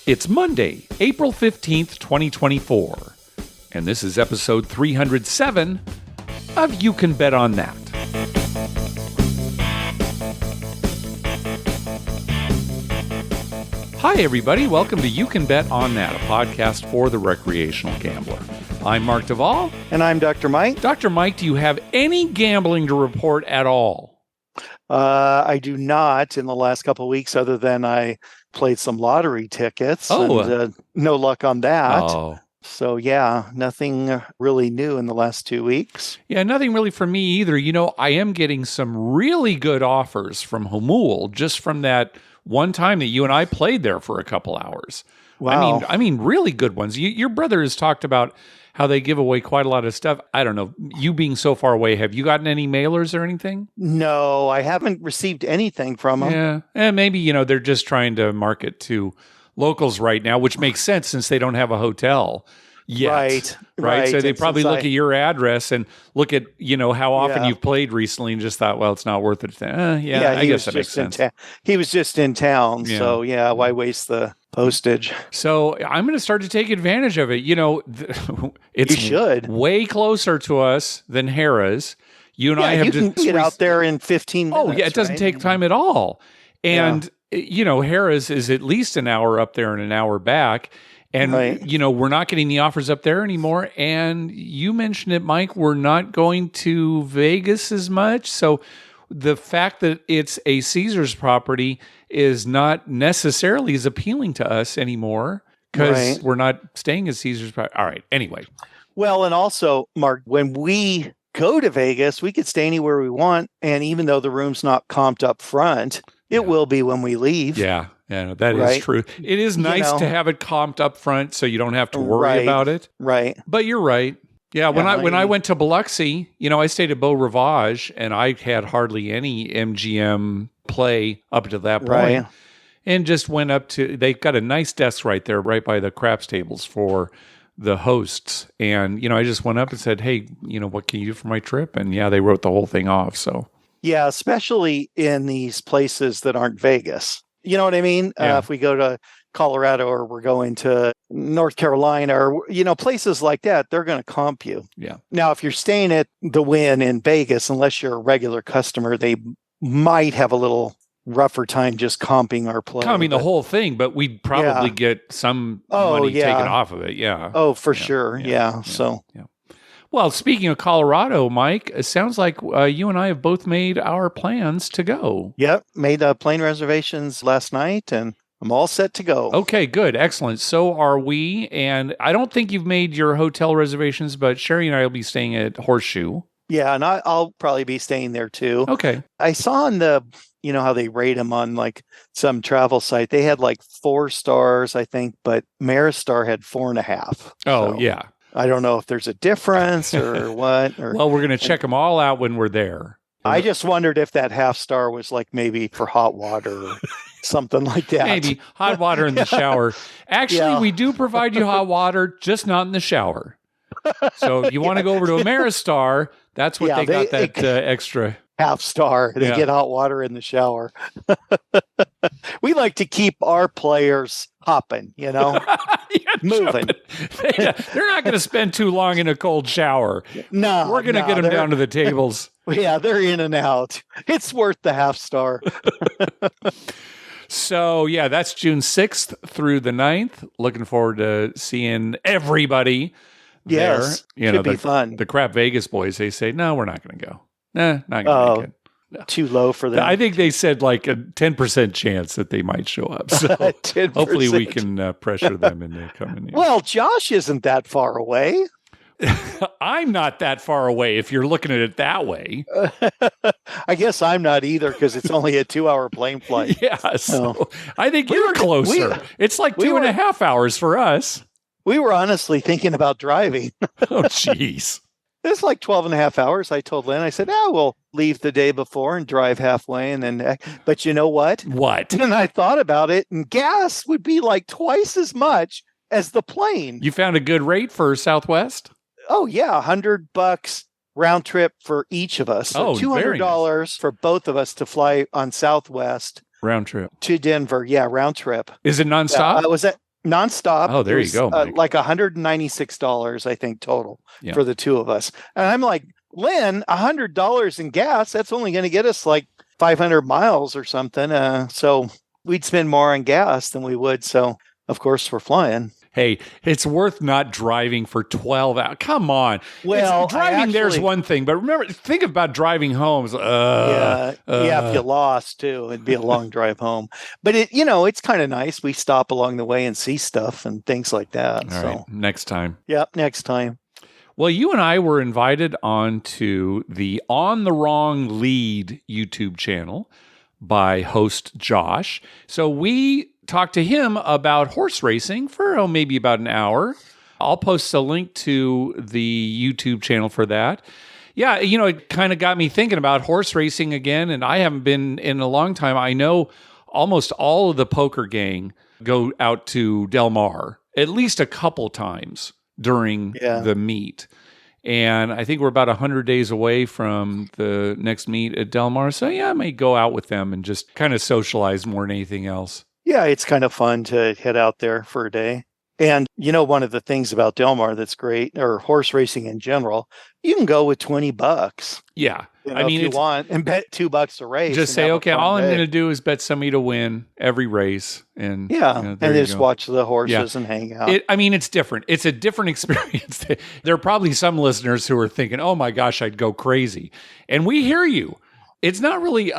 It's Monday, April 15th, 2024, and this is episode 307 of You Can Bet on That. Hi, everybody. Welcome to You Can Bet on That, a podcast for the recreational gambler. I'm Mark Duvall. And I'm Dr. Mike. Dr. Mike, do you have any gambling to report at all? I do not in the last couple of weeks, other than I played some lottery tickets. And no luck on that. Oh. So, yeah, nothing really new in the last 2 weeks. Yeah, nothing really for me either. You know, I am getting some really good offers from Hamul just from that one time that you and I played there for a couple hours. Wow. I mean, really good ones. Your brother has talked about how they give away quite a lot of stuff. I don't know. You being so far away, have you gotten any mailers or anything? No, I haven't received anything from them. Yeah. And maybe, they're just trying to market to locals right now, which makes sense since they don't have a hotel yet. Right. So they probably look at your address and look at, how often you've played recently and just thought, well, it's not worth it. I guess that makes sense. He was just in town. Yeah. So, why waste the postage? So I'm going to start to take advantage of it. It's way closer to us than Harrah's. You and I have to get out there in 15 minutes. Oh, yeah. It doesn't take time at all. And, Harrah's is at least an hour up there and an hour back. And, we're not getting the offers up there anymore. And you mentioned it, Mike, we're not going to Vegas as much. So the fact that it's a Caesars property is not necessarily as appealing to us anymore because we're not staying at Caesars property. All right. Anyway. Well, and also, Mark, when we go to Vegas, we could stay anywhere we want. And even though the room's not comped up front, it will be when we leave. Yeah. Yeah, that is true. It is nice to have it comped up front so you don't have to worry about it. Right. But you're right. Yeah, when I went to Biloxi, I stayed at Beau Rivage and I had hardly any MGM play up to that point. And just went up to, they've got a nice desk right there, right by the craps tables for the hosts. And, I just went up and said, hey, what can you do for my trip? And they wrote the whole thing off. So, yeah, especially in these places that aren't Vegas. You know what I mean? Yeah. If we go to Colorado or we're going to North Carolina or, places like that, they're going to comp you. Yeah. Now, if you're staying at the Wynn in Vegas, unless you're a regular customer, they might have a little rougher time just comping our play. Comping the whole thing, but we'd probably get some money taken off of it. Yeah. Oh, for sure. Yeah. Well, speaking of Colorado, Mike, it sounds like you and I have both made our plans to go. Yep. Made plane reservations last night and I'm all set to go. Okay, good. Excellent. So are we. And I don't think you've made your hotel reservations, but Sherry and I will be staying at Horseshoe. Yeah, and I'll probably be staying there too. Okay. I saw on the, how they rate them on like some travel site. They had like 4 stars, I think, but Maristar had 4.5. Oh, so yeah. I don't know if there's a difference or what. Well, we're going to check them all out when we're there. I just wondered if that half star was like maybe for hot water or something like that. Maybe hot water in the shower. Actually, we do provide you hot water, just not in the shower. So if you want to go over to Ameristar, that's what they got that extra half star. They get hot water in the shower. We like to keep our players hopping, moving. They're not going to spend too long in a cold shower. No, we're going to get them down to the tables. Yeah, they're in and out. It's worth the half star. So, that's June 6th through the 9th. Looking forward to seeing everybody there. Yes, should be fun. The Crap Vegas boys, they say, no, we're not going to go. Nah, not going to make it. No. Too low for them. I think they said like a 10% chance that they might show up. So hopefully we can pressure them into coming in. Well, Josh isn't that far away. I'm not that far away if you're looking at it that way. I guess I'm not either because it's only a 2-hour plane flight. Yeah, so I think you're closer. It's like 2.5 hours for us. We were honestly thinking about driving. Oh, jeez. It's like 12.5 hours. I told Lynn, I said, we'll leave the day before and drive halfway. And then, but you know what? What? And I thought about it and gas would be like twice as much as the plane. You found a good rate for Southwest? Oh yeah. $100 round trip for each of us. So $200 for both of us to fly on Southwest. Round trip. To Denver. Yeah. Round trip. Is it nonstop? nonstop. Oh, there you go, Mike. Like $196, I think, total for the two of us. And I'm like, Lynn, $100 in gas, that's only going to get us like 500 miles or something. So we'd spend more on gas than we would. So, of course, we're flying. Hey, it's worth not driving for 12 hours. Come on. Well, driving there's one thing, but remember, think about driving home. If you lost too, it'd be a long drive home. But it's kind of nice. We stop along the way and see stuff and things like that. All right, next time. Yep, next time. Well, you and I were invited onto the On the Wrong Lead YouTube channel by host Josh. So we talked to him about horse racing for maybe about an hour. I'll post a link to the YouTube channel for that. Yeah, it kind of got me thinking about horse racing again, and I haven't been in a long time. I know almost all of the poker gang go out to Del Mar at least a couple times during the meet. And I think we're about 100 days away from the next meet at Del Mar. So, I may go out with them and just kind of socialize more than anything else. Yeah, it's kind of fun to head out there for a day. And, one of the things about Del Mar that's great, or horse racing in general, you can go with $20. Yeah. If you want, and bet $2 a race. Just say, okay, all I'm going to do is bet somebody to win every race. And and just watch the horses and hang out. It's different. It's a different experience. There are probably some listeners who are thinking, oh my gosh, I'd go crazy. And we hear you. It's not really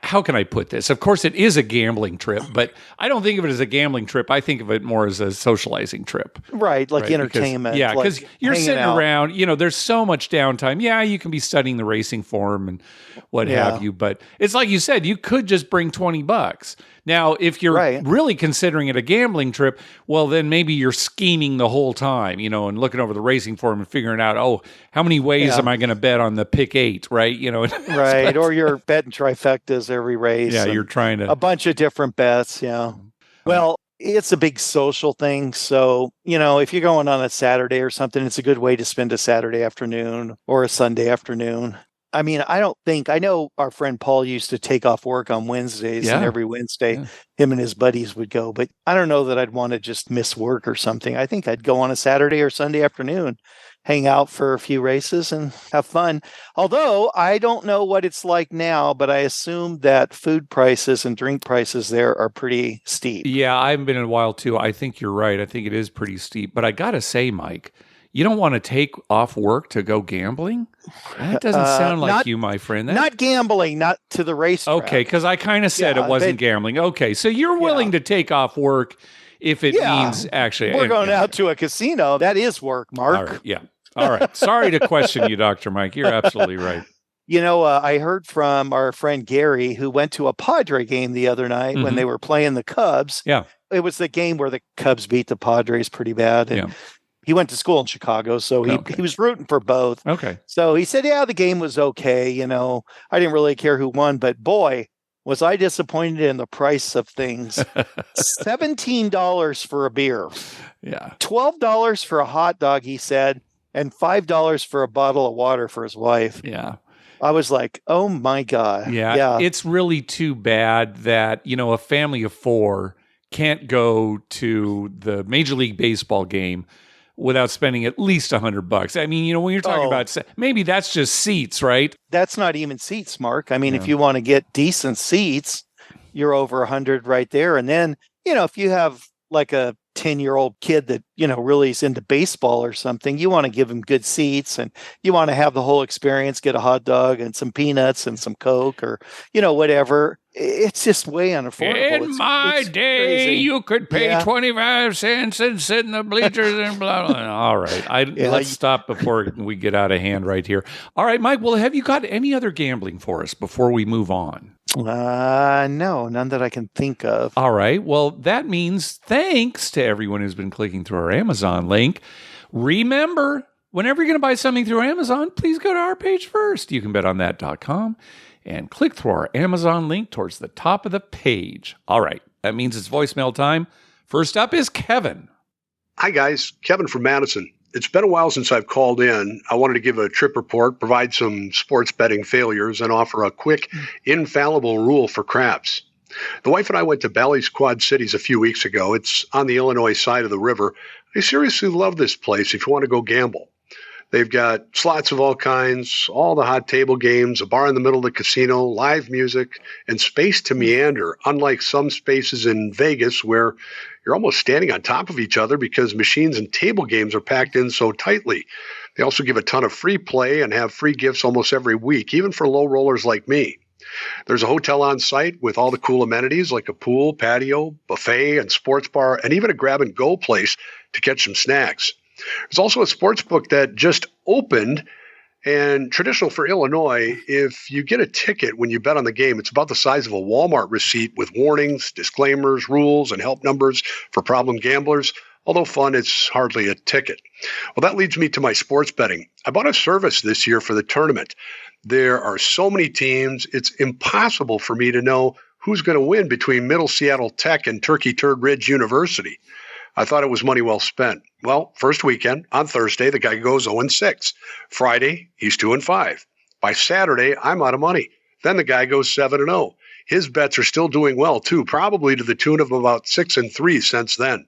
how can I put this? Of course, it is a gambling trip, but I don't think of it as a gambling trip. I think of it more as a socializing trip. Right, like entertainment. Because you're sitting around, there's so much downtime. Yeah, you can be studying the racing form and what have you, but it's like you said, you could just bring $20. Now, if you're really considering it a gambling trip, well, then maybe you're scheming the whole time, and looking over the racing form and figuring out, how many ways am I going to bet on the pick 8, right? Right, or you're betting trifectas every race. Yeah, you're trying to... A bunch of different bets, Well, it's a big social thing. So, if you're going on a Saturday or something, it's a good way to spend a Saturday afternoon or a Sunday afternoon. I know our friend Paul used to take off work on Wednesdays, and every Wednesday him and his buddies would go, but I don't know that I'd want to just miss work or something. I think I'd go on a Saturday or Sunday afternoon, hang out for a few races and have fun. Although I don't know what it's like now, but I assume that food prices and drink prices there are pretty steep. Yeah, I haven't been in a while too. I think you're right. I think it is pretty steep, but I got to say, Mike, you don't want to take off work to go gambling? That doesn't sound like you, my friend. Not gambling, not to the racetrack. Okay, because I kind of said it wasn't gambling. Okay, so you're willing to take off work if it means actually... We're going out to a casino. That is work, Mark. All right, all right. Sorry to question you, Dr. Mike. You're absolutely right. I heard from our friend Gary, who went to a Padre game the other night when they were playing the Cubs. Yeah. It was the game where the Cubs beat the Padres pretty bad. And he went to school in Chicago, so he was rooting for both. Okay. So he said, the game was okay. I didn't really care who won, but boy, was I disappointed in the price of things. $17 for a beer. Yeah. $12 for a hot dog, he said, and $5 for a bottle of water for his wife. Yeah. I was like, oh my God. Yeah. It's really too bad that, a family of 4 can't go to the Major League Baseball game without spending at least $100. I mean, when you're talking about, maybe that's just seats, right? That's not even seats, Mark. I mean, if you want to get decent seats, you're over 100 right there. And then, if you have like a 10-year-old kid that, really is into baseball or something, you want to give them good seats and you want to have the whole experience, get a hot dog and some peanuts and some Coke or, whatever. It's just way unaffordable. In my day, crazy. You could pay 25 cents and sit in the bleachers and blah, blah. All right. Let's stop before we get out of hand right here. All right, Mike, well, have you got any other gambling for us before we move on? No, none that I can think of. All right. Well, that means thanks to everyone who's been clicking through our Amazon link. Remember, whenever you're going to buy something through Amazon, please go to our page first. You can bet on that.com and click through our Amazon link towards the top of the page. All right. That means it's voicemail time. First up is Kevin. Hi, guys. Kevin from Madison. It's been a while since I've called in. I wanted to give a trip report, provide some sports betting failures, and offer a quick, infallible rule for craps. The wife and I went to Bally's Quad Cities a few weeks ago. It's on the Illinois side of the river. I seriously love this place if you want to go gamble. They've got slots of all kinds, all the hot table games, a bar in the middle of the casino, live music, and space to meander, unlike some spaces in Vegas where you're almost standing on top of each other because machines and table games are packed in so tightly. They also give a ton of free play and have free gifts almost every week, even for low rollers like me. There's a hotel on site with all the cool amenities like a pool, patio, buffet, and sports bar, and even a grab-and-go place to catch some snacks. There's also a sports book that just opened, and traditional for Illinois, if you get a ticket when you bet on the game, it's about the size of a Walmart receipt with warnings, disclaimers, rules, and help numbers for problem gamblers. Although fun, it's hardly a ticket. Well, that leads me to my sports betting. I bought a service this year for the tournament. There are so many teams, it's impossible for me to know who's going to win between Middle Seattle Tech and Turkey Turd Ridge University. I thought it was money well spent. Well, first weekend, on Thursday, the guy goes 0-6. Friday, he's 2-5. By Saturday, I'm out of money. Then the guy goes 7-0. His bets are still doing well, too, probably to the tune of about 6-3 since then.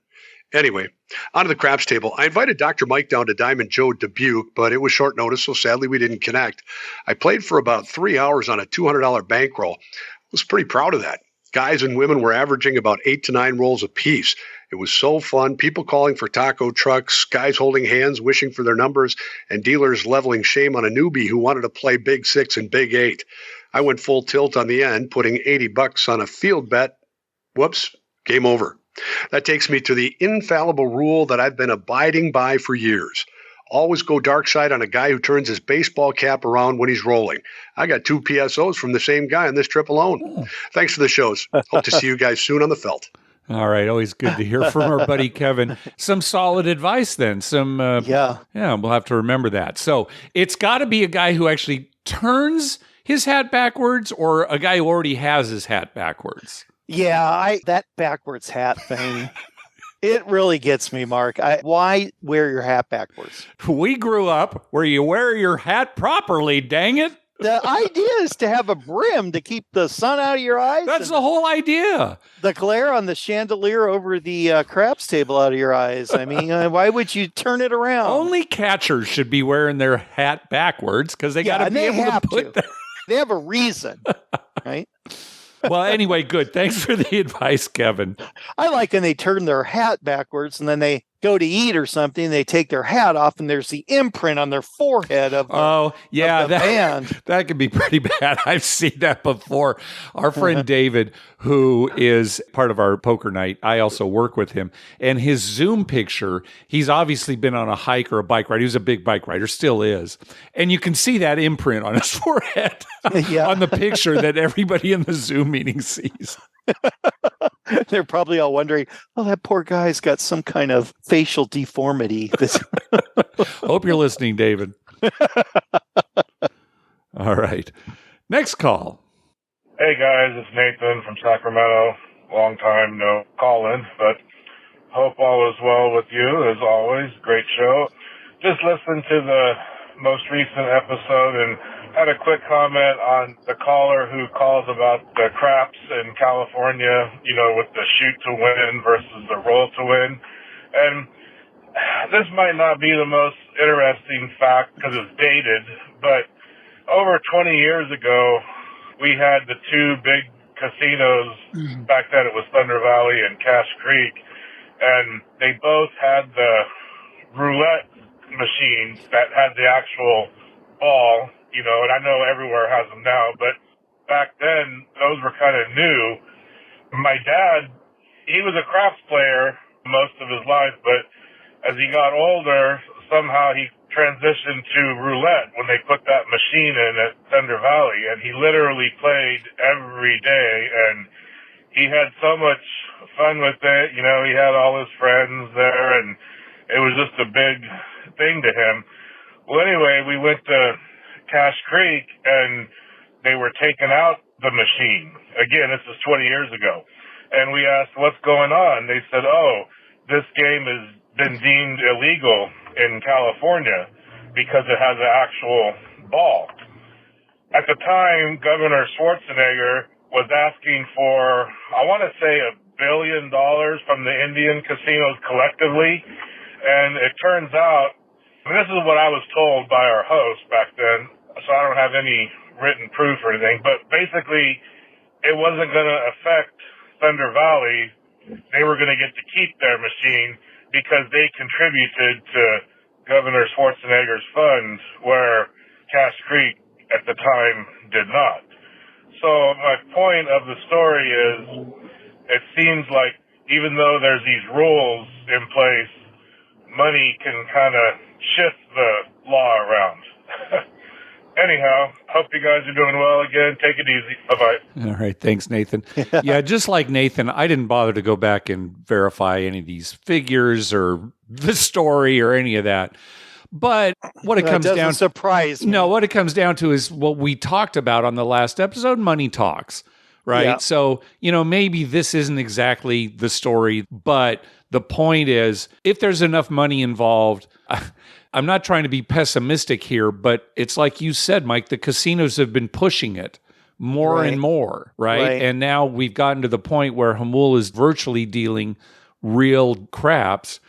Anyway, onto the craps table. I invited Dr. Mike down to Diamond Joe Dubuque, but it was short notice, so sadly we didn't connect. I played for about 3 hours on a $200 bankroll. I was pretty proud of that. Guys and women were averaging about 8 to 9 rolls apiece. It was so fun. People calling for taco trucks, guys holding hands, wishing for their numbers, and dealers leveling shame on a newbie who wanted to play Big 6 and Big 8. I went full tilt on the end, putting $80 on a field bet. Whoops, game over. That takes me to the infallible rule that I've been abiding by for years. Always go dark side on a guy who turns his baseball cap around when he's rolling. I got 2 PSOs from the same guy on this trip alone. Thanks for the shows. Hope to see you guys soon on the felt. All right. Always good to hear from our buddy Kevin. Some solid advice then. Yeah, we'll have to remember that. So it's got to be a guy who actually turns his hat backwards or a guy who already has his hat backwards. Yeah, that backwards hat thing, it really gets me, Mark. Why wear your hat backwards? We grew up where you wear your hat properly, dang it. The idea is to have a brim to keep the sun out of your eyes. That's the whole idea. The glare on the chandelier over the craps table out of your eyes. I mean, why would you turn it around? Only catchers should be wearing their hat backwards because they got to be able to put that. They have a reason, right? Well, anyway, good. Thanks for the advice, Kevin. I like when they turn their hat backwards and then they go to eat or something. They take their hat off and there's the imprint on their forehead of the band. That could be pretty bad. I've seen that before. Our friend David, who is part of our poker night, I also work with him. And his Zoom picture, he's obviously been on a hike or a bike ride. He was a big bike rider, still is. And you can see that imprint on his forehead on the picture that everybody in the Zoom meeting sees. They're probably all wondering, oh, that poor guy's got some kind of facial deformity. Hope you're listening, David. All right. Next call. Hey, guys. It's Nathan from Sacramento. Long time no call-in, but hope all is well with you, as always. Great show. Just listened to the most recent episode and had a quick comment on the caller who calls about the craps in California, with the shoot to win versus the roll to win. And this might not be the most interesting fact because it's dated, but over 20 years ago, we had the 2 big casinos. Back then it was Thunder Valley and Cache Creek, and they both had the roulette machines that had the actual ball. And I know everywhere has them now, but back then, those were kind of new. My dad, he was a craps player most of his life, but as he got older, somehow he transitioned to roulette when they put that machine in at Thunder Valley, and he literally played every day, and he had so much fun with it. He had all his friends there, and it was just a big thing to him. Well, anyway, we went to Cache Creek, and they were taking out the machine. Again, this is 20 years ago. And we asked, what's going on? They said, this game has been deemed illegal in California because it has an actual ball. At the time, Governor Schwarzenegger was asking for, I want to say, $1 billion from the Indian casinos collectively. And it turns out, and this is what I was told by our host back then, so I don't have any written proof or anything, but basically it wasn't going to affect Thunder Valley. They were going to get to keep their machine because they contributed to Governor Schwarzenegger's fund, where Cash Creek at the time did not. So my point of the story is, it seems like even though there's these rules in place, money can kind of shift the law around. Anyhow, hope you guys are doing well again. Take it easy. Bye-bye. All right. Thanks, Nathan. Yeah, just like Nathan, I didn't bother to go back and verify any of these figures or the story or any of that. But what it comes down to, surprise me. No, what it comes down to is what we talked about on the last episode, money talks, right? Yeah. So, maybe this isn't exactly the story, but the point is, if there's enough money involved, I'm not trying to be pessimistic here, but it's like you said, Mike, the casinos have been pushing it more and more, right? And now we've gotten to the point where Hamul is virtually dealing real craps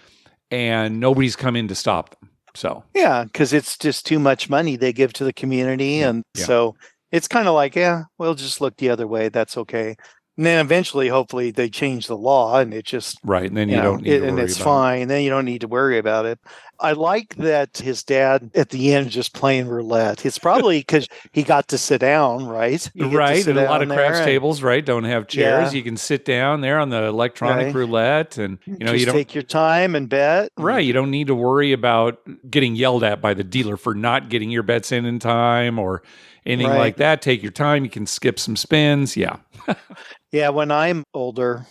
and nobody's come in to stop them. So yeah, because it's just too much money they give to the community. And so it's kind of like, we'll just look the other way. That's okay. And then eventually, hopefully, they change the law, and it just and then you don't need to worry and it's about fine. And then you don't need to worry about it. I like that his dad at the end just playing roulette. It's probably because he got to sit down, right? Right, and a lot of craps tables, right, don't have chairs. You can sit down there on the electronic roulette, and you don't take your time and bet. Right, you don't need to worry about getting yelled at by the dealer for not getting your bets in time or anything like that. Take your time. You can skip some spins. Yeah. Yeah, when I'm older.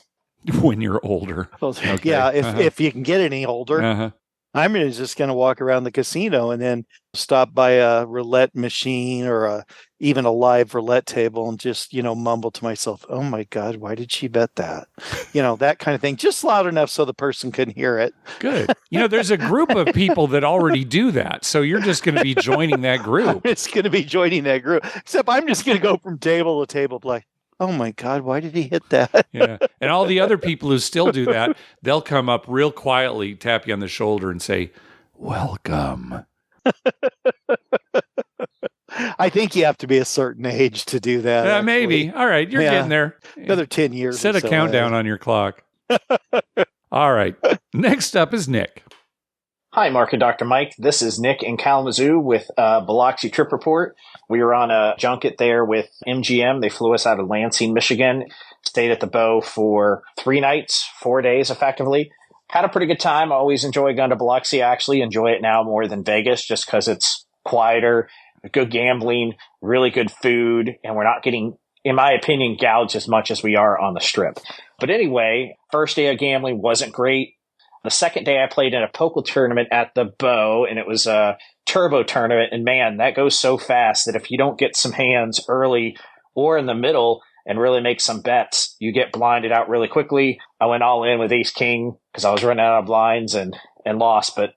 When you're older. Okay. Yeah, if you can get any older. I'm just going to walk around the casino and then stop by a roulette machine or even a live roulette table and just, mumble to myself, oh my God, why did she bet that? That kind of thing. Just loud enough so the person can hear it. Good. There's a group of people that already do that. So you're just going to be joining that group. It's going to be joining that group. Except I'm just going to go from table to table like, oh my God, why did he hit that? Yeah. And all the other people who still do that, they'll come up real quietly, tap you on the shoulder and say, welcome. I think you have to be a certain age to do that. Maybe. All right. You're getting there. Another 10 years. Set a countdown on your clock. All right. Next up is Nick. Hi, Mark and Dr. Mike. This is Nick in Kalamazoo with Biloxi Trip Report. We were on a junket there with MGM. They flew us out of Lansing, Michigan, stayed at the Bow for 3 nights, 4 days effectively. Had a pretty good time. I always enjoy going to Biloxi. I actually enjoy it now more than Vegas just because it's quieter, good gambling, really good food, and we're not getting, in my opinion, gouged as much as we are on the Strip. But anyway, first day of gambling wasn't great. The second day I played in a poker tournament at the Bow, and it was a turbo tournament. And man, that goes so fast that if you don't get some hands early or in the middle and really make some bets, you get blinded out really quickly. I went all in with Ace King because I was running out of blinds and lost, but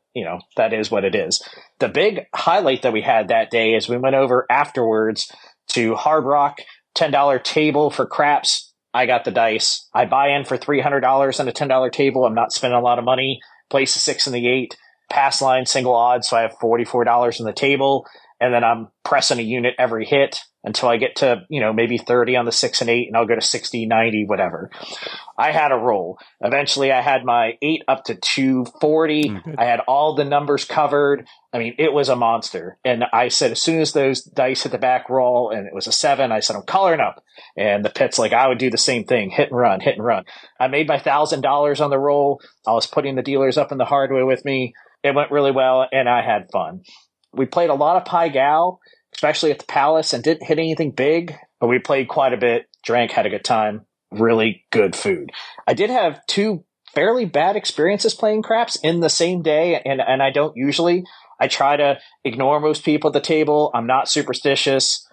that is what it is. The big highlight that we had that day is we went over afterwards to Hard Rock, $10 table for craps. I got the dice. I buy in for $300 on a $10 table. I'm not spending a lot of money. Place the 6 and the 8. Pass line, single odds. So I have $44 on the table. And then I'm pressing a unit every hit until I get to, maybe 30 on the 6 and 8, and I'll go to 60, 90, whatever. I had a roll. Eventually I had my 8 up to 240. I had all the numbers covered. I mean, it was a monster. And I said, as soon as those dice hit the back roll and it was a 7, I said, I'm coloring up. And the pit's like, I would do the same thing. Hit and run, hit and run. I made my $1,000 on the roll. I was putting the dealers up in the hard way with me. It went really well, and I had fun. We played a lot of Pai Gow, especially at the Palace, and didn't hit anything big, but we played quite a bit, drank, had a good time, really good food. I did have 2 fairly bad experiences playing craps in the same day, and I don't usually. I try to ignore most people at the table. I'm not superstitious.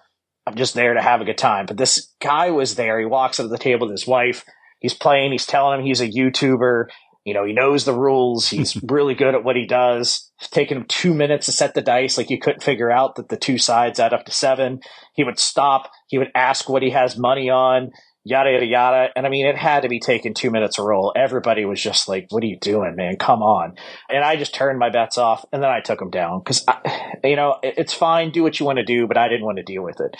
I'm just there to have a good time. But this guy was there. He walks up to the table with his wife. He's playing. He's telling him he's a YouTuber. He knows the rules. He's really good at what he does. It's taken him 2 minutes to set the dice. Like, you couldn't figure out that the two sides add up to 7. He would stop. He would ask what he has money on, yada, yada, yada. And I mean, it had to be taking 2 minutes to roll. Everybody was just like, what are you doing, man? Come on. And I just turned my bets off, and then I took him down because, it's fine. Do what you want to do, but I didn't want to deal with it.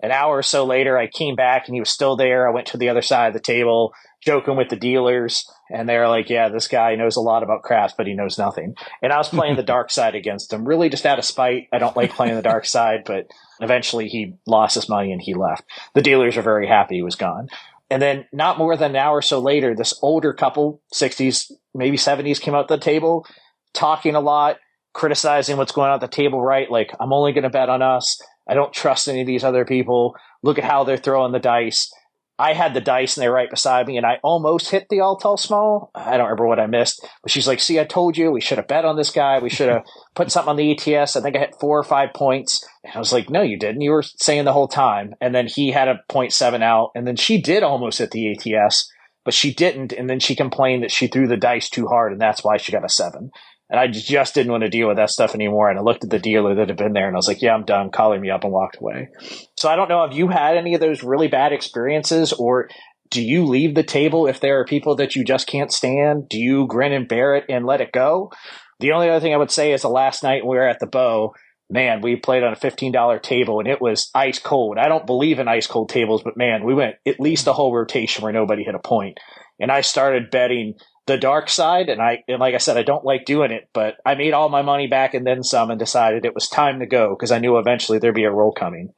An hour or so later, I came back and he was still there. I went to the other side of the table, joking with the dealers, and they were like, yeah, this guy knows a lot about craps, but he knows nothing. And I was playing the dark side against him, really just out of spite. I don't like playing the dark side, but eventually he lost his money and he left. The dealers are very happy he was gone. And then not more than an hour or so later, this older couple, 60s, maybe 70s, came out to the table, talking a lot, criticizing what's going on at the table, right? Like, I'm only going to bet on us. I don't trust any of these other people. Look at how they're throwing the dice. I had the dice and they were right beside me, and I almost hit the all tall small. I don't remember what I missed, but she's like, see, I told you we should have bet on this guy. We should have put something on the ETS. I think I hit 4 or 5 points. And I was like, no, you didn't. You were saying the whole time. And then he had a 0.7 out, and then she did almost hit the ATS, but she didn't. And then she complained that she threw the dice too hard, and that's why she got a 7. And I just didn't want to deal with that stuff anymore. And I looked at the dealer that had been there and I was like, yeah, I'm done, calling me up, and walked away. So I don't know if you had any of those really bad experiences, or do you leave the table if there are people that you just can't stand? Do you grin and bear it and let it go? The only other thing I would say is the last night we were at the Bow, man, we played on a $15 table and it was ice cold. I don't believe in ice cold tables, but man, we went at least a whole rotation where nobody hit a point. And I started betting the dark side, and like I said, I don't like doing it, but I made all my money back and then some, and decided it was time to go because I knew eventually there'd be a roll coming.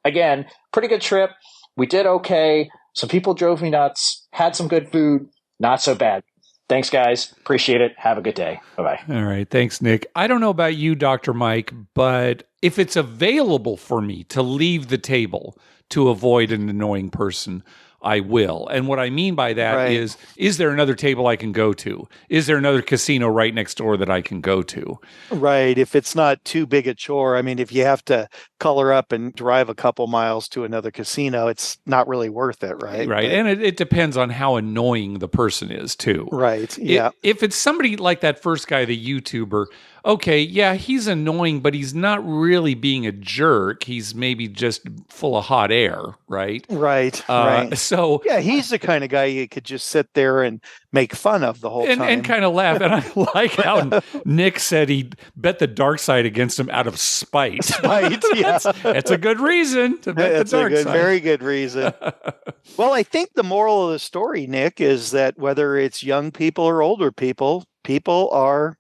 Again, pretty good trip. We did okay. Some people drove me nuts. Had some good food. Not so bad. Thanks, guys. Appreciate it. Have a good day. Bye-bye. All right. Thanks, Nick. I don't know about you, Dr. Mike, but if it's available for me to leave the table to avoid an annoying person, I will. And what I mean by that is there another table I can go to? Is there another casino right next door that I can go to? Right. If it's not too big a chore. I mean, if you have to color up and drive a couple miles to another casino, it's not really worth it, right? Right. And it depends on how annoying the person is, too. Right. Yeah. If it's somebody like that first guy, the YouTuber, okay, yeah, he's annoying, but he's not really being a jerk. He's maybe just full of hot air, right? Right. Right. So yeah, he's the kind of guy you could just sit there and make fun of the whole time. And kind of laugh. And I like how Nick said he bet the dark side against him out of spite. Spite, yeah. That's a good reason to bet the dark side. Very good reason. Well, I think the moral of the story, Nick, is that whether it's young people or older people, people are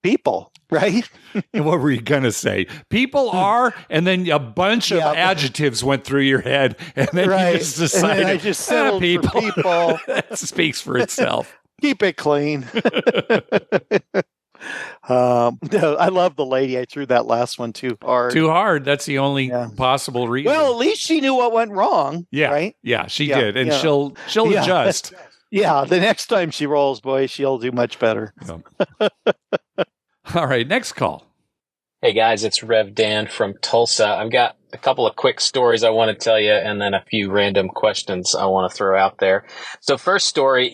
people, right? And what were you going to say? People are, and then a bunch of adjectives went through your head, and then you just decided, and I just settled people. For people. That speaks for itself. Keep it clean. No, I love the lady. I threw that last one too hard. Too hard. That's the only possible reason. Well, at least she knew what went wrong. Yeah, right? Yeah, she did, and she'll adjust. Yeah, the next time she rolls, boy, she'll do much better. Yeah. All right, next call. Hey guys, it's Rev Dan from Tulsa. I've got a couple of quick stories I want to tell you, and then a few random questions I want to throw out there. So first story,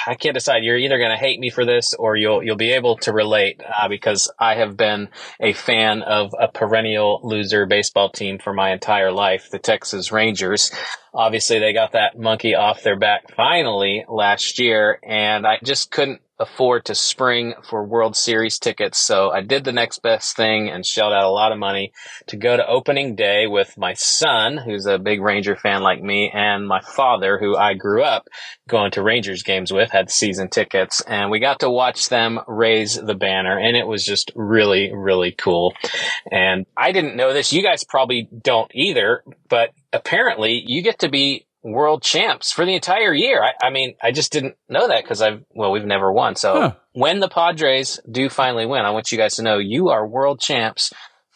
I can't decide, you're either going to hate me for this or you'll be able to relate, because I have been a fan of a perennial loser baseball team for my entire life, the Texas Rangers. Obviously, they got that monkey off their back finally last year, and I just couldn't afford to spring for World Series tickets. So I did the next best thing and shelled out a lot of money to go to opening day with my son, who's a big Ranger fan like me, and my father, who I grew up going to Rangers games with, had season tickets. And we got to watch them raise the banner, and it was just really, really cool. And I didn't know this. You guys probably don't either, but apparently you get to be world champs for the entire year. I mean, I just didn't know that because we've never won. So when the Padres do finally win, I want you guys to know you are world champs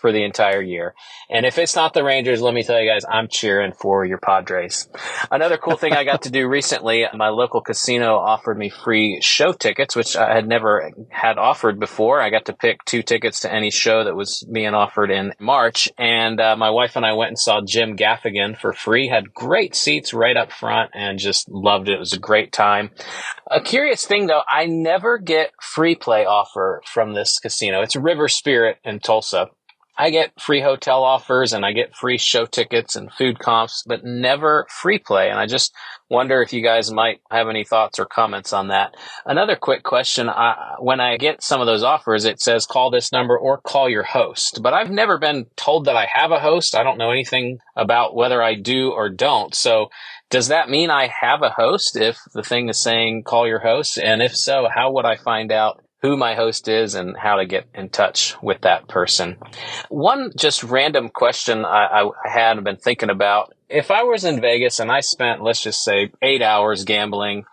for the entire year. And if it's not the Rangers, let me tell you guys, I'm cheering for your Padres. Another cool thing I got to do recently, my local casino offered me free show tickets, which I had never had offered before. I got to pick 2 tickets to any show that was being offered in March. And my wife and I went and saw Jim Gaffigan for free, had great seats right up front, and just loved it. It was a great time. A curious thing, though, I never get free play offer from this casino. It's River Spirit in Tulsa. I get free hotel offers and I get free show tickets and food comps, but never free play. And I just wonder if you guys might have any thoughts or comments on that. Another quick question. When I get some of those offers, it says call this number or call your host, but I've never been told that I have a host. I don't know anything about whether I do or don't. So does that mean I have a host if the thing is saying call your host? And if so, how would I find out who my host is and how to get in touch with that person? One just random question I had been thinking about. If I was in Vegas and I spent, let's just say, 8 hours gambling,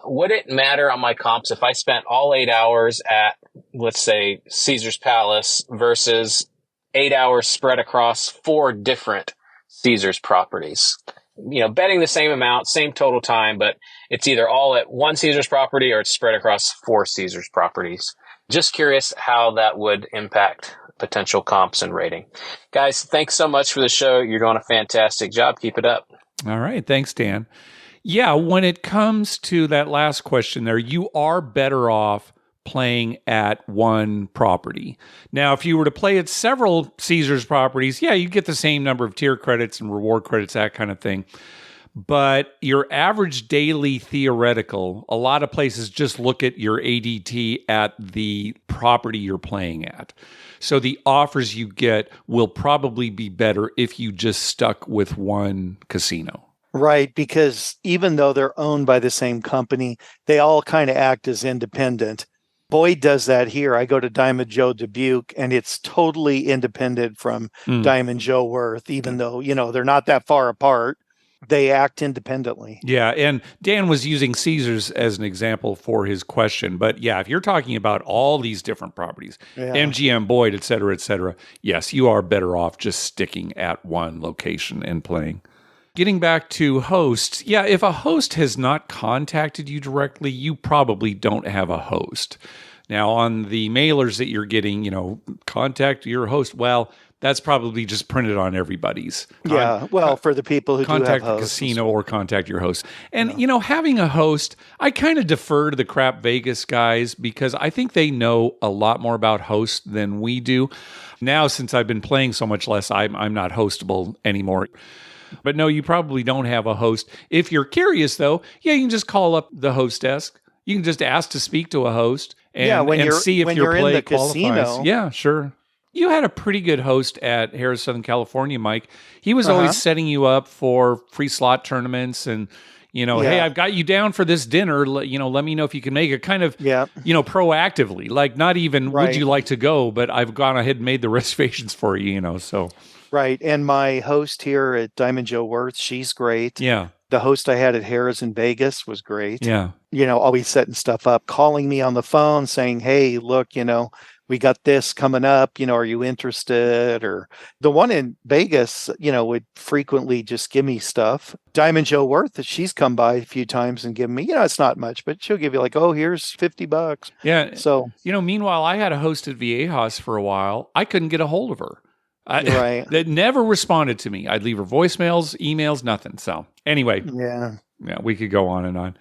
would it matter on my comps if I spent all 8 hours at, let's say, Caesar's Palace versus 8 hours spread across 4 different Caesar's properties? You know, betting the same amount, same total time, but it's either all at one Caesar's property or it's spread across 4 Caesar's properties. Just curious how that would impact potential comps and rating. Guys, thanks so much for the show. You're doing a fantastic job. Keep it up. All right. Thanks, Dan. Yeah, when it comes to that last question there, you are better off playing at one property. Now, if you were to play at several Caesars properties, yeah, you get the same number of tier credits and reward credits, that kind of thing. But your average daily theoretical, a lot of places just look at your ADT at the property you're playing at. So the offers you get will probably be better if you just stuck with one casino. Right, because even though they're owned by the same company, they all kind of act as independent. Boyd does that here. I go to Diamond Joe Dubuque, and it's totally independent from Diamond Joe Worth, even though, you know, they're not that far apart. They act independently. Yeah, and Dan was using Caesars as an example for his question. But yeah, if you're talking about all these different properties, MGM, Boyd, et cetera, yes, you are better off just sticking at one location and playing. Getting back to hosts, yeah, if a host has not contacted you directly, you probably don't have a host. Now, on the mailers that you're getting, you know, contact your host, well, that's probably just printed on everybody's. Yeah, well, for the people who contact do have the hosts. casino or contact your host. And, you know, having a host, I kind of defer to the Crap Vegas guys because I think they know a lot more about hosts than we do. Now, since I've been playing so much less, I'm not hostable anymore. But no, you probably don't have a host. If you're curious, though, yeah, you can just call up the host desk. You can just ask to speak to a host and see if your play in the qualifies. casino. Yeah, sure. You had a pretty good host at Harrah's Southern California, Mike. He was always setting you up for free slot tournaments and, you know, hey, I've got you down for this dinner. You know, let me know if you can make it kind of, you know, proactively. Like not even would you like to go, but I've gone ahead and made the reservations for you, you know, so. Right. And my host here at Diamond Joe Worth, she's great. Yeah. The host I had at Harrah's in Vegas was great. Yeah. You know, always setting stuff up, calling me on the phone saying, hey, look, you know, we got this coming up, you know, are you interested? Or the one in Vegas, you know, would frequently just give me stuff. Diamond Joe Worth, she's come by a few times and given me, you know, it's not much, but she'll give you like, oh, here's $50. Yeah. So, you know, meanwhile, I had a host at Viejas for a while. I couldn't get a hold of her. That never responded to me. I'd leave her voicemails, emails, nothing. So anyway, yeah, we could go on and on.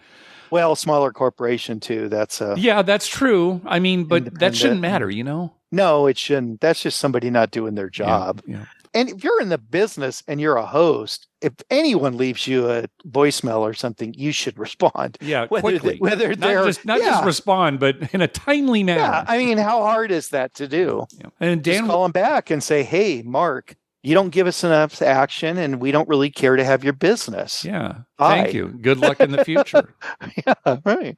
Well, smaller corporation too. That's that's true. I mean, but that shouldn't matter, you know? No, it shouldn't. That's just somebody not doing their job. Yeah. And if you're in the business and you're a host, if anyone leaves you a voicemail or something, you should respond. Yeah, quickly. Whether they're not just respond, but in a timely manner. Yeah, I mean, how hard is that to do? Yeah. And Dan, just call them back and say, "Hey, Mark, you don't give us enough action, and we don't really care to have your business." Yeah, thank you. Good luck in the future. Yeah, right.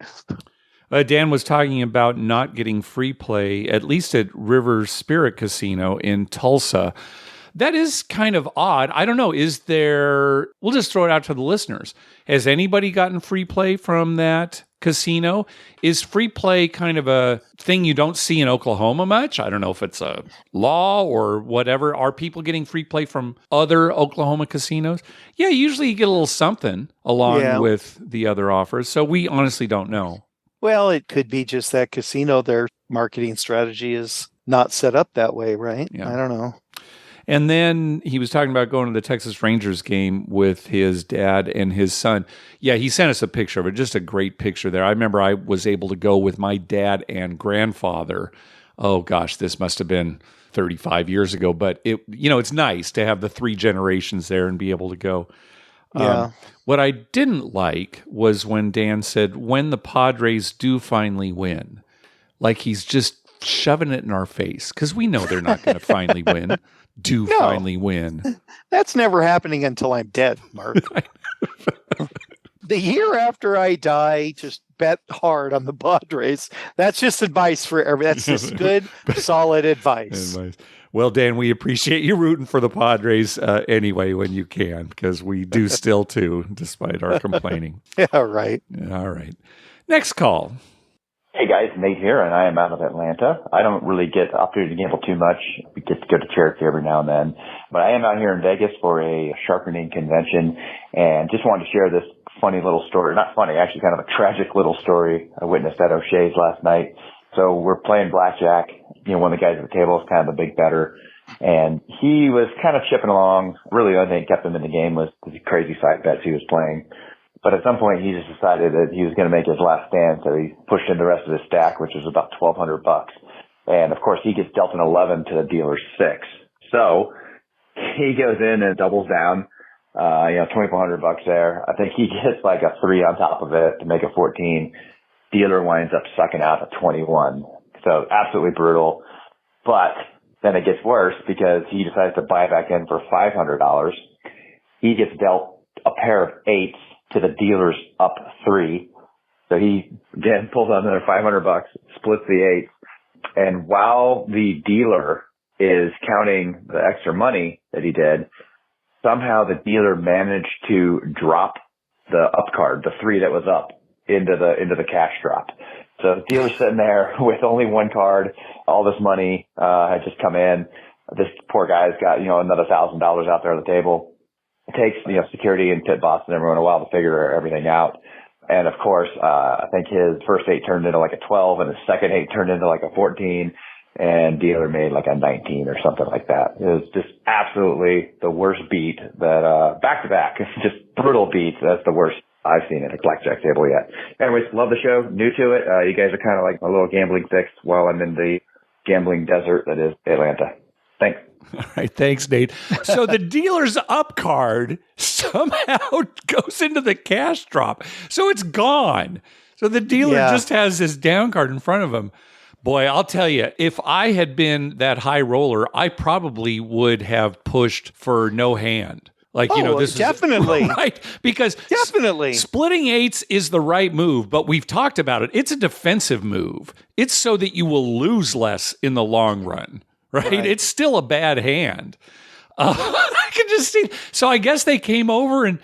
Dan was talking about not getting free play, at least at River Spirit Casino in Tulsa. That is kind of odd. I don't know. Is there... We'll just throw it out to the listeners. Has anybody gotten free play from that casino. Is free play kind of a thing you don't see in Oklahoma much? I don't know if it's a law or whatever. Are people getting free play from other Oklahoma casinos? Yeah, usually you get a little something along with the other offers. So we honestly don't know. Well, it could be just that casino, their marketing strategy is not set up that way, right? Yeah. I don't know. And then he was talking about going to the Texas Rangers game with his dad and his son. Yeah, he sent us a picture of it, just a great picture there. I remember I was able to go with my dad and grandfather. Oh gosh, this must have been 35 years ago, but it's nice to have the three generations there and be able to go. Yeah. What I didn't like was when Dan said, when the Padres do finally win, like he's just shoving it in our face, because we know they're not going to finally win. Finally win. That's never happening until I'm dead, Mark. The year after I die, just bet hard on the Padres. That's just advice for everyone. That's just good, solid advice. Well, Dan, we appreciate you rooting for the Padres anyway when you can, because we do still too, despite our complaining. Yeah, right. All right. Next call. Hey guys, Nate here, and I am out of Atlanta. I don't really get the opportunity to gamble too much. We get to go to Cherokee every now and then. But I am out here in Vegas for a sharpening convention, and just wanted to share this funny little story. Not funny, actually kind of a tragic little story I witnessed at O'Shea's last night. So we're playing blackjack. One of the guys at the table is kind of a big bettor, and he was kind of chipping along. Really, the only thing that kept him in the game was the crazy side bets he was playing. But at some point, he just decided that he was going to make his last stand, so he pushed in the rest of his stack, which was about $1,200. And of course, he gets dealt an 11 to the dealer's 6. So he goes in and doubles down, $2,400 there. I think he gets like a 3 on top of it to make it 14. Dealer winds up sucking out a 21. So absolutely brutal. But then it gets worse because he decides to buy back in for $500. He gets dealt a pair of 8s to the dealer's up 3. So he again pulls out another $500, splits the 8s. And while the dealer is counting the extra money that he did, somehow the dealer managed to drop the up card, the 3 that was up, into the cash drop. So the dealer's sitting there with only one card. All this money had just come in. This poor guy's got, another $1,000 out there on the table. It takes, security and pit boss and everyone a while to figure everything out. And of course, I think his first 8 turned into like a 12 and his second 8 turned into like a 14, and dealer made like a 19 or something like that. It was just absolutely the worst beat that, back to back, just brutal beats. That's the worst I've seen at a blackjack table yet. Anyways, love the show. New to it. You guys are kind of like a little gambling fix while I'm in the gambling desert that is Atlanta. Thanks. All right. Thanks, Nate. So the dealer's up card somehow goes into the cash drop. So it's gone. So the dealer just has his down card in front of him. Boy, I'll tell you, if I had been that high roller, I probably would have pushed for no hand. This definitely. is right, because definitely splitting 8s is the right move, but we've talked about it. It's a defensive move. It's so that you will lose less in the long run, right? It's still a bad hand. I can just see. So I guess they came over and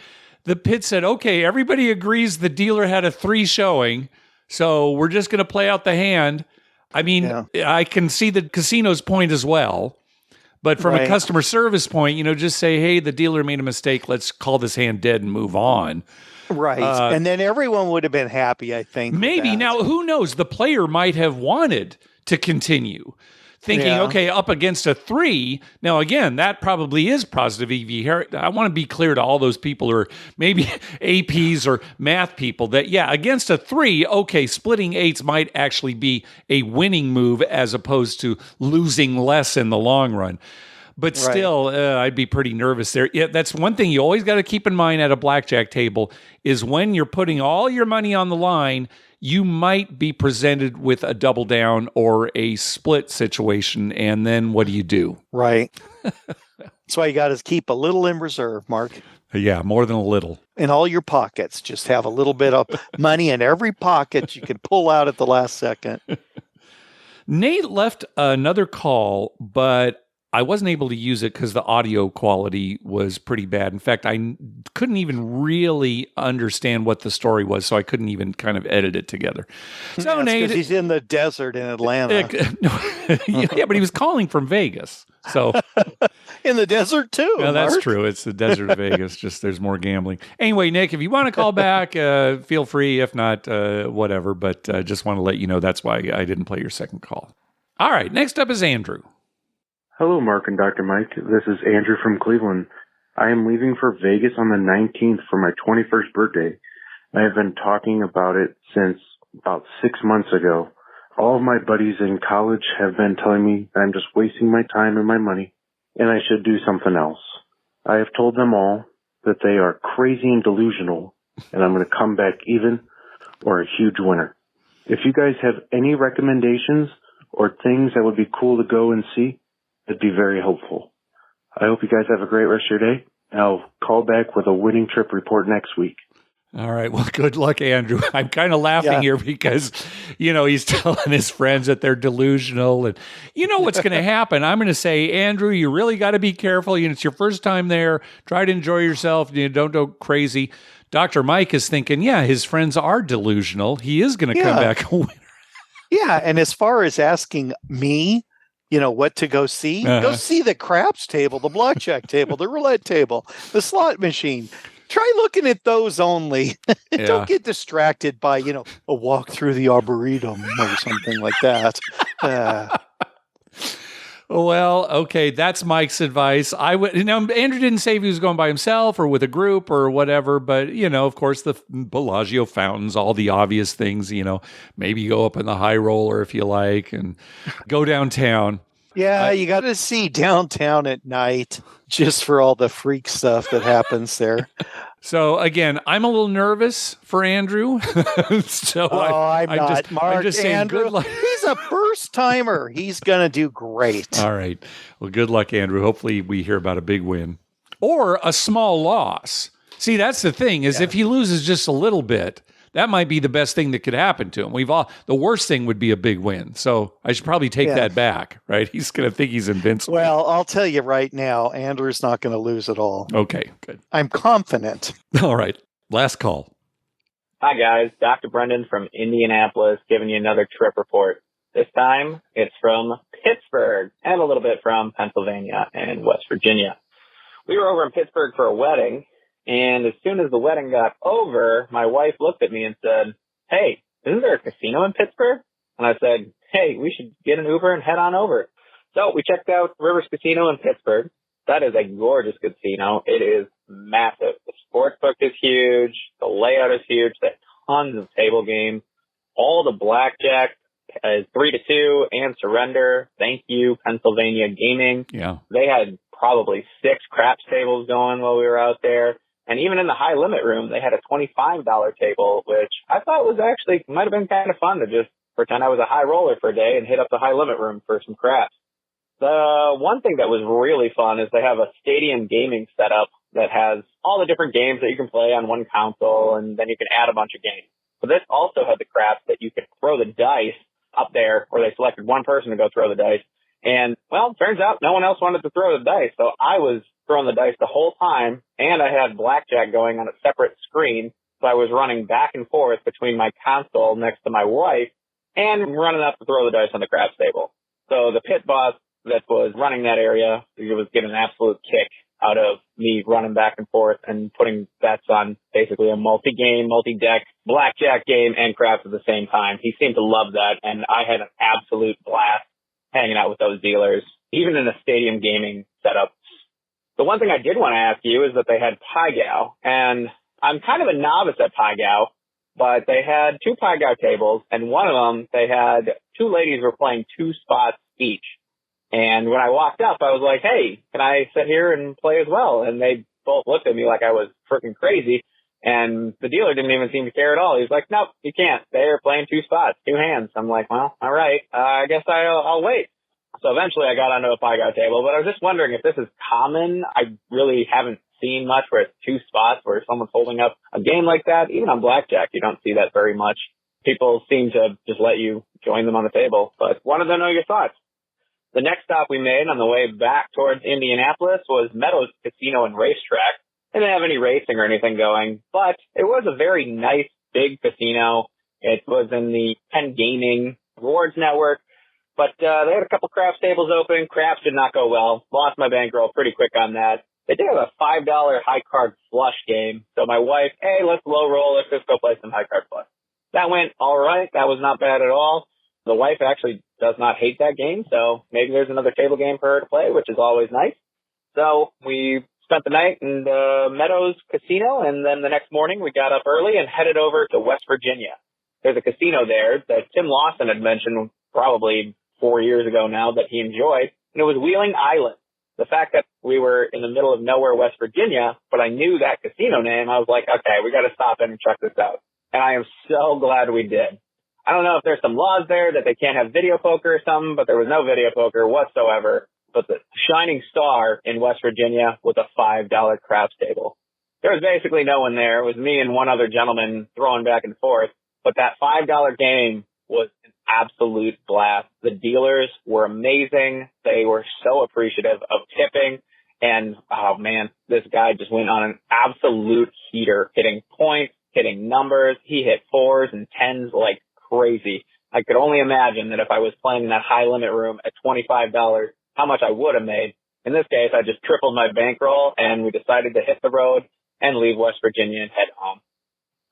the pit said, okay, everybody agrees the dealer had a 3 showing, so we're just going to play out the hand. I mean, I can see the casino's point as well. But from a customer service point, just say, hey, the dealer made a mistake. Let's call this hand dead and move on. Right. And then everyone would have been happy, I think. Maybe. Now, who knows? The player might have wanted to continue. Thinking, okay, up against a 3. Now, again, that probably is positive EV. I want to be clear to all those people who are maybe APs or math people that, against a 3, okay, splitting 8s might actually be a winning move as opposed to losing less in the long run. But still, I'd be pretty nervous there. Yeah, that's one thing you always got to keep in mind at a blackjack table is when you're putting all your money on the line, you might be presented with a double down or a split situation, and then what do you do? Right. That's why you got to keep a little in reserve, Mark. Yeah, more than a little. In all your pockets. Just have a little bit of money in every pocket you can pull out at the last second. Nate left another call, but I wasn't able to use it because the audio quality was pretty bad. In fact, I couldn't even really understand what the story was, so I couldn't even kind of edit it together. So Nate, because he's in the desert in Atlanta. Yeah, but he was calling from Vegas, so in the desert too. Yeah, that's Mark. true. It's the desert of Vegas. Just there's more gambling. Anyway, Nick, if you want to call back, feel free. If not, whatever. But just want to let you know that's why I didn't play your second call. All right, next up is Andrew. Hello, Mark and Dr. Mike. This is Andrew from Cleveland. I am leaving for Vegas on the 19th for my 21st birthday. I have been talking about it since about 6 months ago. All of my buddies in college have been telling me that I'm just wasting my time and my money, and I should do something else. I have told them all that they are crazy and delusional, and I'm going to come back even or a huge winner. If you guys have any recommendations or things that would be cool to go and see, it'd be very helpful. I hope you guys have a great rest of your day, and I'll call back with a winning trip report next week. All right. Well, good luck, Andrew. I'm kind of laughing here because, he's telling his friends that they're delusional. And you know what's going to happen. I'm going to say, Andrew, you really got to be careful. It's your first time there. Try to enjoy yourself. Don't go crazy. Dr. Mike is thinking, his friends are delusional. He is going to come back a winner. Yeah. And as far as asking me, what to go see, go see the craps table, the blackjack table, the roulette table, the slot machine. Try looking at those only. Don't get distracted by, a walk through the Arboretum or something like that. Well, okay, that's Mike's advice. I would, Andrew didn't say if he was going by himself or with a group or whatever, but of course, the Bellagio fountains, all the obvious things. Maybe go up in the high roller if you like, and go downtown. Yeah, you got to see downtown at night just for all the freak stuff that happens there. So again, I'm a little nervous for Andrew. I'm not. Mark, I'm just saying, Andrew, good luck. He's a first timer. He's going to do great. All right. Well, good luck, Andrew. Hopefully we hear about a big win or a small loss. See, that's the thing is if he loses just a little bit, that might be the best thing that could happen to him. The worst thing would be a big win. So I should probably take that back, right? He's going to think he's invincible. Well, I'll tell you right now, Andrew's not going to lose at all. Okay, good. I'm confident. All right. Last call. Hi, guys. Dr. Brendan from Indianapolis giving you another trip report. This time, it's from Pittsburgh and a little bit from Pennsylvania and West Virginia. We were over in Pittsburgh for a wedding. And as soon as the wedding got over, my wife looked at me and said, "Hey, isn't there a casino in Pittsburgh?" And I said, "Hey, we should get an Uber and head on over." So we checked out Rivers Casino in Pittsburgh. That is a gorgeous casino. It is massive. The sports book is huge. The layout is huge. There's tons of table games. All the blackjack is 3-2 and surrender. Thank you, Pennsylvania Gaming. Yeah. They had probably 6 craps tables going while we were out there. And even in the high limit room, they had a $25 table, which I thought was actually might have been kind of fun to just pretend I was a high roller for a day and hit up the high limit room for some craps. The one thing that was really fun is they have a stadium gaming setup that has all the different games that you can play on one console, and then you can add a bunch of games. But this also had the craps that you could throw the dice up there, where they selected one person to go throw the dice. And, well, turns out no one else wanted to throw the dice, so I was throwing the dice the whole time, and I had blackjack going on a separate screen, so I was running back and forth between my console next to my wife and running up to throw the dice on the craps table. So the pit boss that was running that area, he was getting an absolute kick out of me running back and forth and putting bets on basically a multi-game, multi-deck blackjack game and craps at the same time. He seemed to love that, and I had an absolute blast hanging out with those dealers, even in a stadium gaming setup. The one thing I did want to ask you is that they had Pai Gow, and I'm kind of a novice at Pai Gow, but they had 2 Pai Gow tables, and one of them, they had 2 ladies were playing 2 spots each. And when I walked up, I was like, "Hey, can I sit here and play as well?" And they both looked at me like I was freaking crazy, and the dealer didn't even seem to care at all. He was like, "Nope, you can't. They're playing 2 spots, 2 hands." I'm like, "Well, all right, I guess I'll wait." So eventually I got onto a Pai Gow table, but I was just wondering if this is common. I really haven't seen much where it's 2 spots where someone's holding up a game like that. Even on blackjack, you don't see that very much. People seem to just let you join them on the table, but wanted to know your thoughts. The next stop we made on the way back towards Indianapolis was Meadows Casino and Racetrack. They didn't have any racing or anything going, but it was a very nice, big casino. It was in the Penn Gaming Rewards Network, but they had a couple craps tables open. Craps did not go well. Lost my bankroll pretty quick on that. They did have a $5 high card flush game. So my wife, hey, let's low roll. Let's just go play some high card flush. That went all right. That was not bad at all. The wife actually does not hate that game, so maybe there's another table game for her to play, which is always nice. So we spent the night in the Meadows Casino, and then the next morning we got up early and headed over to West Virginia. There's a casino there that Tim Lawson had mentioned probably 4 years ago now that he enjoyed, and it was Wheeling Island. The fact that we were in the middle of nowhere, West Virginia, but I knew that casino name, I was like, okay, we got to stop in and check this out. And I am so glad we did. I don't know if there's some laws there that they can't have video poker or something, but there was no video poker whatsoever. But the shining star in West Virginia was a $5 craps table. There was basically no one there. It was me and one other gentleman throwing back and forth. But that $5 game was an absolute blast. The dealers were amazing. They were so appreciative of tipping. And, oh, man, this guy just went on an absolute heater, hitting points, hitting numbers. He hit 4s and 10s like crazy. I could only imagine that if I was playing in that high limit room at $25, how much I would have made. In this case, I just tripled my bankroll, and we decided to hit the road and leave West Virginia and head home.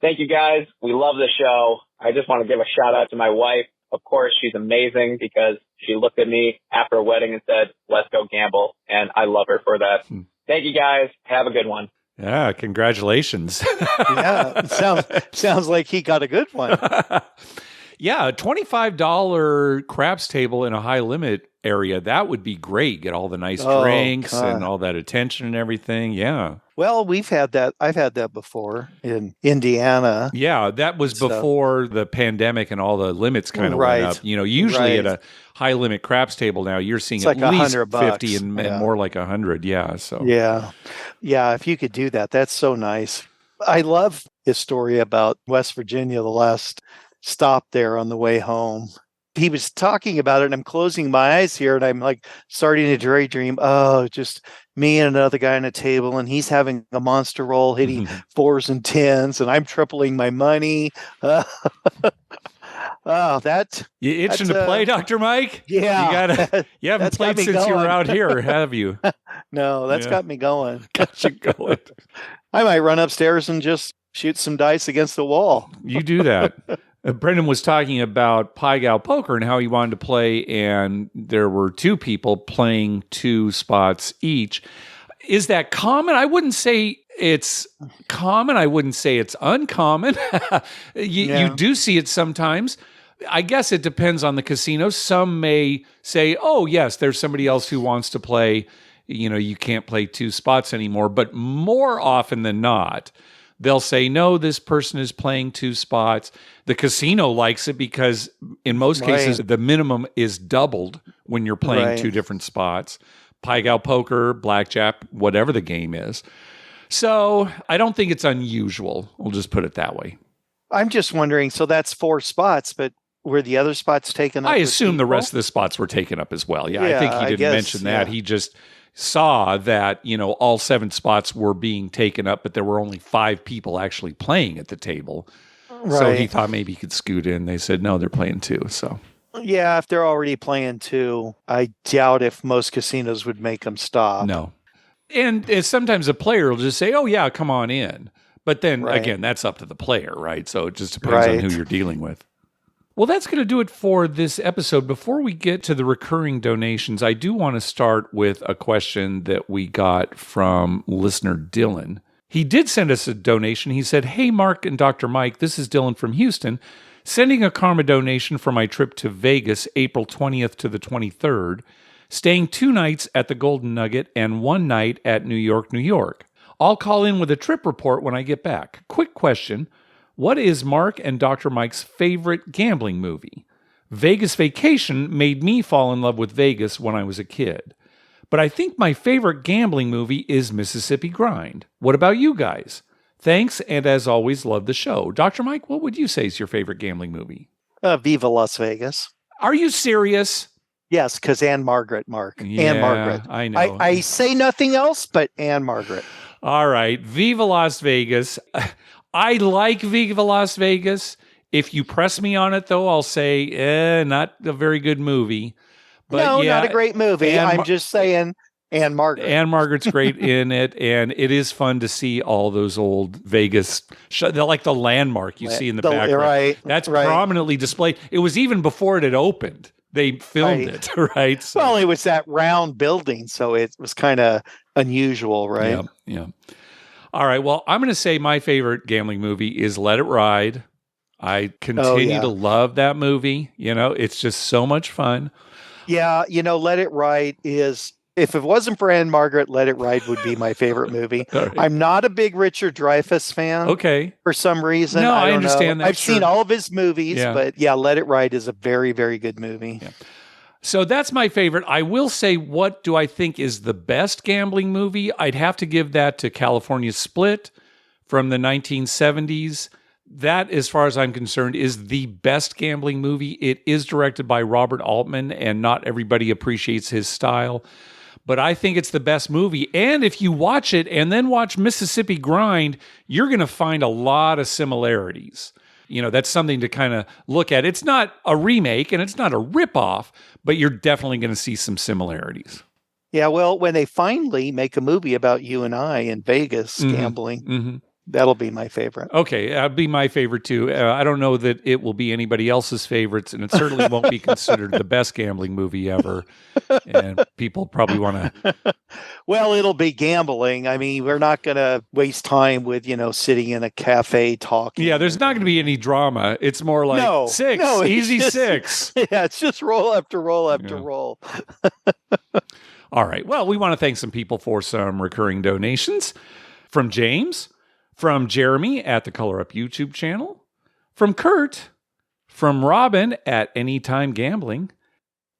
Thank you, guys. We love the show. I just want to give a shout out to my wife. Of course, she's amazing because she looked at me after a wedding and said, let's go gamble. And I love her for that. Thank you, guys. Have a good one. Yeah, congratulations. Yeah, sounds like he got a good one. Yeah, a $25 craps table in a high limit area, that would be great. Get all the nice drinks and all that attention and everything. Yeah. Well, we've had that. I've had that before in Indiana. Yeah, that was before the pandemic and all the limits kind of went up. You know, usually at a high limit craps table now, you're seeing it's at like least $100 50 and more like 100. Yeah. So yeah. If you could do that, that's so nice. I love his story about West Virginia. The last stop there on the way home. He was talking about it, and I'm closing my eyes here, and I'm like starting to daydream. Oh, just me and another guy on a table, and he's having a monster roll, hitting 4s and 10s, and I'm tripling my money. You itching to play, Dr. Mike? Yeah, you haven't played since you were out here, have you? No, that's got me going. Got you going. I might run upstairs and just shoot some dice against the wall. You do that. Brendan was talking about Pai Gow Poker and how he wanted to play, and there were 2 people playing 2 spots each. Is that common? I wouldn't say it's common. I wouldn't say it's uncommon. You do see it sometimes. I guess it depends on the casino. Some may say, oh, yes, there's somebody else who wants to play. You know, you can't play 2 spots anymore. But more often than not, they'll say, no, this person is playing 2 spots. The casino likes it because in most cases, the minimum is doubled when you're playing 2 different spots. Pai Gow Poker, blackjack, whatever the game is. So I don't think it's unusual. We'll just put it that way. I'm just wondering, so that's 4 spots, but were the other spots taken up? I assume the rest of the spots were taken up as well. Yeah, I think he didn't mention that. He just saw that, you know, all 7 spots were being taken up, but there were only 5 people actually playing at the table. Right. So he thought maybe he could scoot in. They said, no, they're playing 2. So yeah, if they're already playing 2, I doubt if most casinos would make them stop. No. And sometimes a player will just say, oh, yeah, come on in. But then, again, that's up to the player, right? So it just depends on who you're dealing with. Well, that's going to do it for this episode. Before we get to the recurring donations, I do want to start with a question that we got from listener Dylan. He did send us a donation. He said, hey, Mark and Dr. Mike, this is Dylan from Houston, sending a karma donation for my trip to Vegas, April 20th to the 23rd, staying 2 nights at the Golden Nugget and 1 night at New York, New York. I'll call in with a trip report when I get back. Quick question. What is Mark and Dr. Mike's favorite gambling movie? Vegas Vacation made me fall in love with Vegas when I was a kid. But I think my favorite gambling movie is Mississippi Grind. What about you guys? Thanks, and as always, love the show. Dr. Mike, what would you say is your favorite gambling movie? Viva Las Vegas. Are you serious? Yes, because Anne Margaret, Mark. Yeah, Anne Margaret. I know. I say nothing else but Anne Margaret. All right. Viva Las Vegas. I like Viva Las Vegas. If you press me on it, though, I'll say, not a very good movie. But no, yeah, not a great movie. I'm just saying Anne Margaret. Anne Margaret's great in it, and it is fun to see all those old Vegas, they're like the landmark you see in the background. Right, That's prominently displayed. It was even before it had opened. They filmed it, right? So, well, it was that round building, so it was kind of unusual, right? Yeah. All right, well, I'm going to say my favorite gambling movie is Let It Ride. I continue to love that movie. It's just so much fun. Yeah, Let It Ride is, if it wasn't for Anne Margaret, Let It Ride would be my favorite movie. Right. I'm not a big Richard Dreyfuss fan. Okay. For some reason. No, I understand that. I've seen all of his movies, but Let It Ride is a very, very good movie. Yeah. So that's my favorite. I will say, what do I think is the best gambling movie? I'd have to give that to California Split from the 1970s. That, as far as I'm concerned, is the best gambling movie. It is directed by Robert Altman, and not everybody appreciates his style. But I think it's the best movie. And if you watch it and then watch Mississippi Grind, you're going to find a lot of similarities. That's something to kind of look at. It's not a remake and it's not a ripoff, but you're definitely going to see some similarities. Yeah, well, when they finally make a movie about you and I in Vegas gambling, that'll be my favorite. Okay, that'll be my favorite too. I don't know that it will be anybody else's favorites, and it certainly won't be considered the best gambling movie ever. And people probably want to... Well, it'll be gambling. I mean, we're not going to waste time with, sitting in a cafe talking. Yeah, there's not going to be any drama. It's more like easy six. Yeah, it's just roll after roll after roll. All right. Well, we want to thank some people for some recurring donations. From James, from Jeremy at the Color Up YouTube channel, from Kurt, from Robin at Anytime Gambling,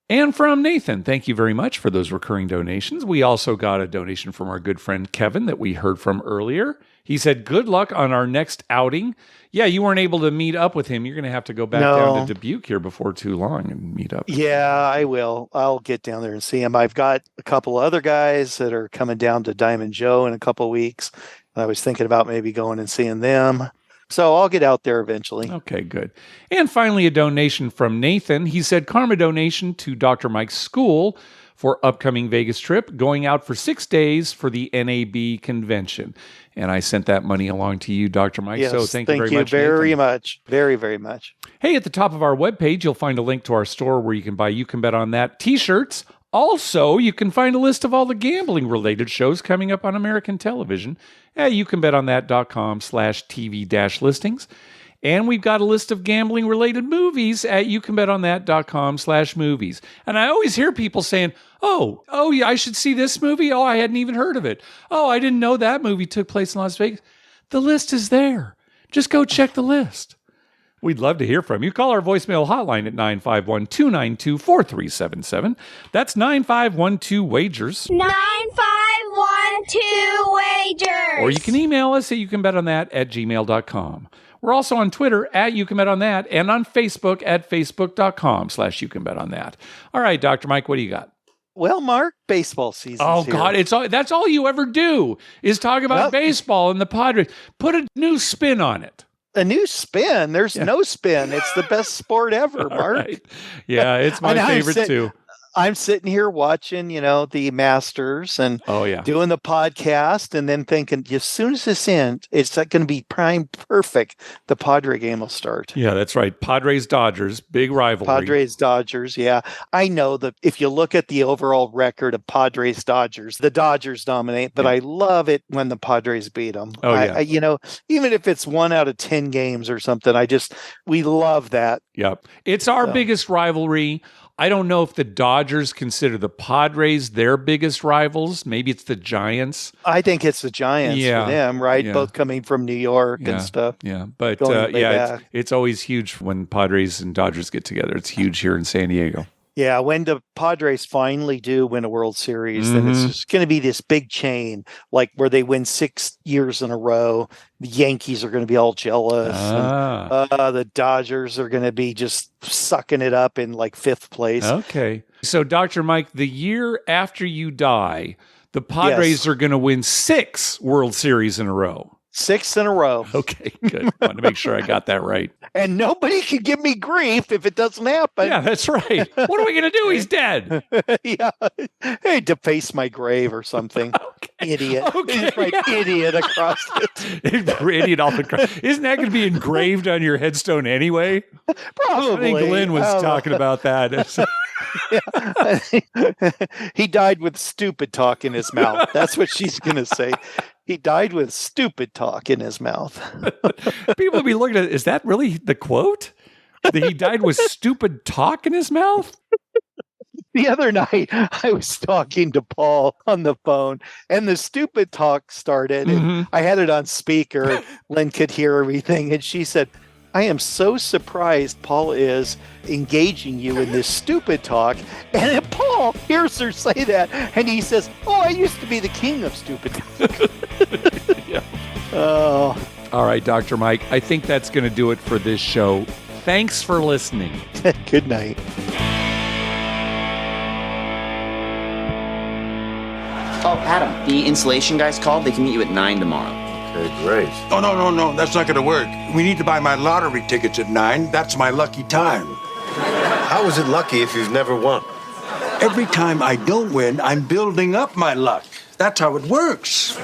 and from Nathan. Thank you very much for those recurring donations. We also got a donation from our good friend Kevin that we heard from earlier. He said, good luck on our next outing. Yeah, you weren't able to meet up with him. You're going to have to go back down to Dubuque here before too long and meet up. Yeah, I will. I'll get down there and see him. I've got a couple other guys that are coming down to Diamond Joe in a couple of weeks. And I was thinking about maybe going and seeing them. So I'll get out there eventually. Okay, good. And finally, a donation from Nathan. He said, karma donation to Dr. Mike's school for upcoming Vegas trip, going out for 6 days for the NAB convention. And I sent that money along to you, Dr. Mike. Yes, so thank you very much. Very much. Very, very much. Hey, at the top of our webpage, you'll find a link to our store where you can buy You Can Bet On That t-shirts. Also, you can find a list of all the gambling-related shows coming up on American television at youcanbetonThat.com/TV-listings. And we've got a list of gambling-related movies at youcanbetonThat.com/movies. And I always hear people saying, oh, yeah, I should see this movie. Oh, I hadn't even heard of it. Oh, I didn't know that movie took place in Las Vegas. The list is there. Just go check the list. We'd love to hear from you. Call our voicemail hotline at 951-292-4377. That's 9512-WAGERS. 9512-WAGERS. Or you can email us at youcanbetonThat@gmail.com. We're also on Twitter at YouCanBetOnThat and on Facebook at Facebook.com/YouCanBetOnThat. All right, Dr. Mike, what do you got? Well, Mark, baseball season. Oh, God, that's all you ever do is talk about baseball and the Padres. Put a new spin on it. A new spin? There's no spin. It's the best sport ever, Mark. Right. Yeah, it's my favorite too. I'm sitting here watching, the Masters and doing the podcast and then thinking, as soon as this ends, it's going to be prime perfect. The Padre game will start. Yeah, that's right. Padres-Dodgers, big rivalry. Padres-Dodgers, yeah. I know that if you look at the overall record of Padres-Dodgers, the Dodgers dominate, but I love it when the Padres beat them. Oh, yeah. Even if it's 1 out of 10 games or something, we love that. Yep. It's our biggest rivalry. I don't know if the Dodgers consider the Padres their biggest rivals. Maybe it's the Giants. I think it's the Giants for them, right? Yeah. Both coming from New York and stuff. Yeah, but it's always huge when Padres and Dodgers get together. It's huge here in San Diego. Yeah, when the Padres finally do win a World Series, then it's just going to be this big chain, like where they win 6 years in a row. The Yankees are going to be all jealous. And, the Dodgers are going to be just sucking it up in like 5th place. Okay. So, Dr. Mike, the year after you die, the Padres are going to win 6 World Series in a row. 6 in a row. Okay, good. I want to make sure I got that right. And nobody can give me grief if it doesn't happen. Yeah, that's right. What are we going to do? He's dead. Yeah. Hey, deface my grave or something. Okay. Idiot. Okay. Right, idiot across it. Idiot off the cross. Isn't that going to be engraved on your headstone anyway? Probably. I think Glenn was talking about that. He died with stupid talk in his mouth. That's what she's going to say. He died with stupid talk in his mouth. People will be looking at it. Is that really the quote? That he died with stupid talk in his mouth? The other night, I was talking to Paul on the phone, and the stupid talk started. And I had it on speaker. Lynn could hear everything. And she said, I am so surprised Paul is engaging you in this stupid talk. And then Paul hears her say that, and he says, oh, I used to be the king of stupid talk. Yeah. Oh. All right, Dr. Mike, I think that's going to do it for this show. Thanks for listening. Good night. Oh, Adam, the installation guys called. They can meet you at 9 tomorrow. Okay, great. Oh, no. That's not going to work. We need to buy my lottery tickets at 9. That's my lucky time. How is it lucky if you've never won? Every time I don't win, I'm building up my luck. That's how it works.